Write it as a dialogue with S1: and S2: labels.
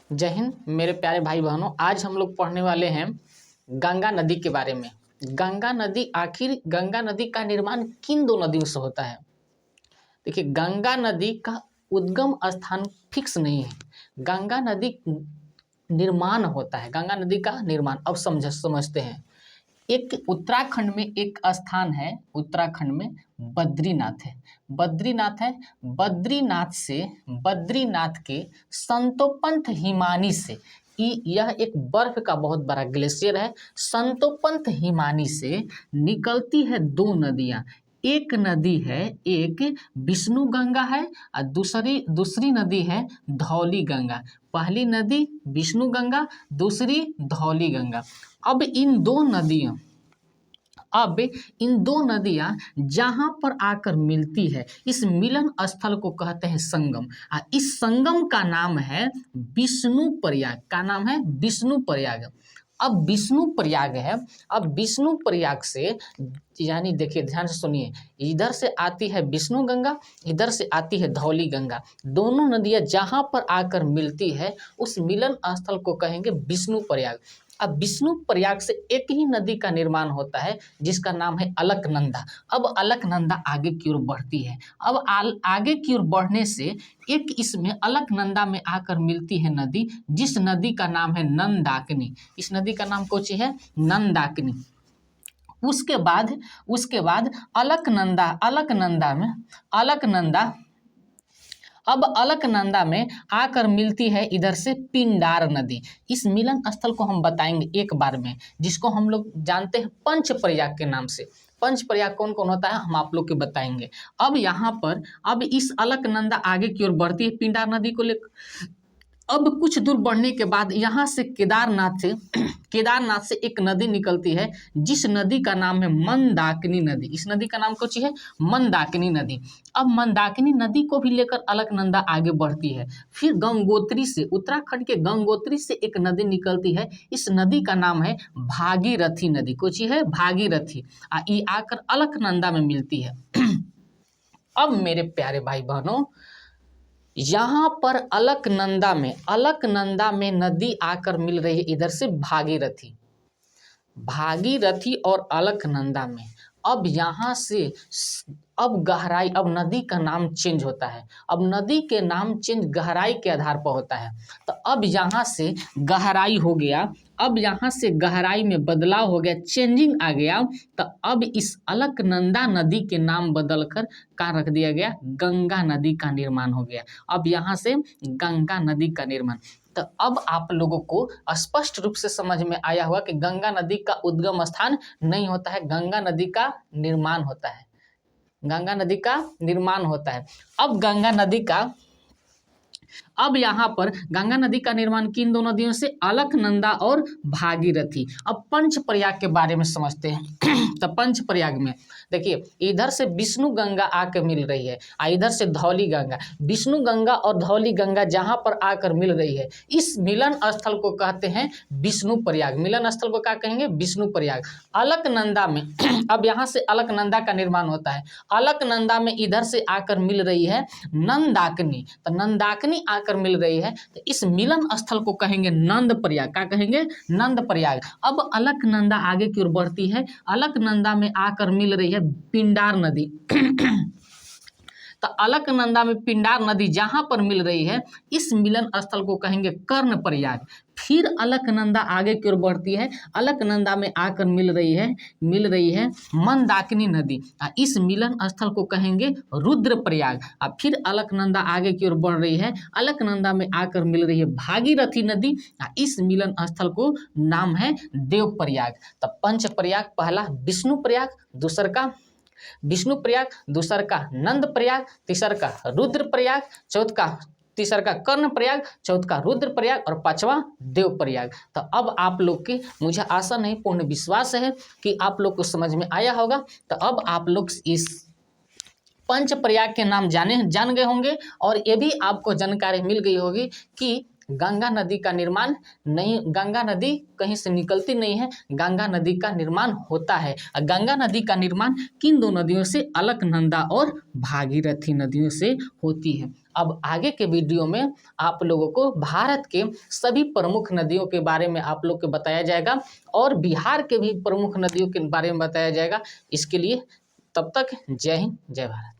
S1: जय हिंद मेरे प्यारे भाई बहनों। आज हम लोग पढ़ने वाले हैं गंगा नदी के बारे में। गंगा नदी, आखिर गंगा नदी का निर्माण किन दो नदियों से होता है? देखिए, गंगा नदी का उद्गम स्थान फिक्स नहीं है। गंगा नदी निर्माण होता है, गंगा नदी का निर्माण। अब समझते हैं। एक उत्तराखंड में एक स्थान है, उत्तराखंड में बद्रीनाथ है। बद्रीनाथ है। बद्रीनाथ के संतोपंथ हिमानी से, यह एक बर्फ का बहुत बड़ा ग्लेशियर है। संतोपंथ हिमानी से निकलती है दो नदियां। एक नदी है, एक विष्णु गंगा है और दूसरी नदी है धौली गंगा। पहली नदी विष्णु गंगा, दूसरी धौली गंगा। अब इन दो नदियां जहां पर आकर मिलती है, इस मिलन स्थल को कहते हैं संगम। इस संगम का नाम है विष्णु प्रयाग। का नाम है विष्णु प्रयाग। अब विष्णु प्रयाग है। अब विष्णु प्रयाग से, यानी देखिए, ध्यान से सुनिए, इधर से आती है विष्णु गंगा, इधर से आती है धौली गंगा। दोनों नदियां जहां पर आकर मिलती है, उस मिलन स्थल को कहेंगे विष्णु प्रयाग। अब विष्णु प्रयाग से एक ही नदी का निर्माण होता है, जिसका नाम है अलकनंदा। अब अलकनंदा आगे की ओर बढ़ती है। अब आगे की ओर बढ़ने से एक इसमें अलकनंदा में आकर मिलती है नदी, जिस नदी का नाम है नंदाकिनी। इस नदी का नाम कौन सी है? नंदाकिनी। उसके बाद अलकनंदा में आकर मिलती है इधर से पिंडार नदी। इस मिलन स्थल को हम बताएंगे एक बार में, जिसको हम लोग जानते हैं पंचप्रयाग के नाम से। पंचप्रयाग कौन कौन होता है, हम आप लोग के बताएंगे। अब इस अलकनंदा आगे की ओर बढ़ती है पिंडार नदी को लेकर। अब कुछ दूर बढ़ने के बाद यहाँ से केदारनाथ से एक नदी निकलती है, जिस नदी का नाम है मंदाकिनी नदी। इस नदी का नाम कौन सी है? मंदाकिनी नदी। अब मंदाकिनी नदी को भी लेकर अलकनंदा आगे बढ़ती है। फिर गंगोत्री से, उत्तराखंड के गंगोत्री से एक नदी निकलती है। इस नदी का नाम है भागीरथी नदी। कौन सी है? भागीरथी। ये आकर अलकनंदा में मिलती है। अब मेरे प्यारे भाई बहनों, यहाँ पर अलकनंदा में नदी आकर मिल रही है इधर से भागीरथी और अलकनंदा में। अब यहाँ से गहराई, अब नदी का नाम चेंज होता है। अब नदी के नाम चेंज गहराई के आधार पर होता है। तो अब यहाँ से गहराई हो गया, अब यहाँ से गहराई में बदलाव हो गया, चेंजिंग आ गया। तो अब इस अलकनंदा नदी के नाम बदलकर कहाँ रख दिया गया? गंगा नदी का निर्माण हो गया। अब यहाँ से गंगा नदी का निर्माण। तो अब आप लोगों को स्पष्ट रूप से समझ में आया होगा कि गंगा नदी का उद्गम स्थान नहीं होता है, गंगा नदी का निर्माण होता है। गंगा नदी का निर्माण होता है। अब यहाँ पर गंगा नदी का निर्माण किन दो नदियों से? अलकनंदा और भागीरथी। अब पंचप्रयाग के बारे में समझते हैं। तो पंचप्रयाग में देखिए, इधर से विष्णु गंगा आकर मिल रही है, इधर से धौली गंगा। विष्णु गंगा और धौली गंगा जहाँ पर आकर मिल रही है, इस मिलन स्थल को कहते हैं विष्णु प्रयाग। मिलन स्थल को क्या कहेंगे? विष्णु प्रयाग। अलकनंदा में अब यहाँ से अलकनंदा का निर्माण होता है। अलकनंदा में इधर से आकर मिल रही है नंदाकिनी। तो नंदाकिनी आकर मिल रही है, तो इस मिलन स्थल को कहेंगे नंद प्रयाग। क्या कहेंगे? नंद प्रयाग। अब अलकनंदा आगे की ओर बढ़ती है। अलकनंदा में आकर मिल रही है पिंडार नदी। तो अलकनंदा में पिंडार नदी जहां पर मिल रही है, इस मिलन स्थल को कहेंगे कर्ण प्रयाग। फिर अलकनंदा आगे की ओर बढ़ती है। अलकनंदा में आकर मिल रही है मंदाकिनी नदी। इस मिलन स्थल को कहेंगे रुद्र प्रयाग। फिर अलकनंदा आगे की ओर बढ़ रही है। अलकनंदा में आकर मिल रही है भागीरथी नदी। इस मिलन स्थल को नाम है देव प्रयाग। तो पंच प्रयाग, पहला विष्णु प्रयाग, दूसर का दूसर का नंद प्रयाग, तीसर का रुद्र प्रयाग, तीसर का कर्ण प्रयाग, चौथ का रुद्र प्रयाग और पांचवा देव प्रयाग। तो अब आप लोग की, मुझे आशा नहीं पूर्ण विश्वास है कि आप लोग को समझ में आया होगा। तो अब आप लोग इस पंच प्रयाग के नाम जान गए होंगे, और ये भी आपको जानकारी मिल गई होगी कि गंगा नदी का निर्माण नहीं, गंगा नदी कहीं से निकलती नहीं है, गंगा नदी का निर्माण होता है। गंगा नदी का निर्माण किन दो नदियों से, अलकनंदा और भागीरथी नदियों से होती है। अब आगे के वीडियो में आप लोगों को भारत के सभी प्रमुख नदियों के बारे में आप लोग को बताया जाएगा और बिहार के भी प्रमुख नदियों के बारे में बताया जाएगा। इसके लिए तब तक जय हिंद, जय भारत।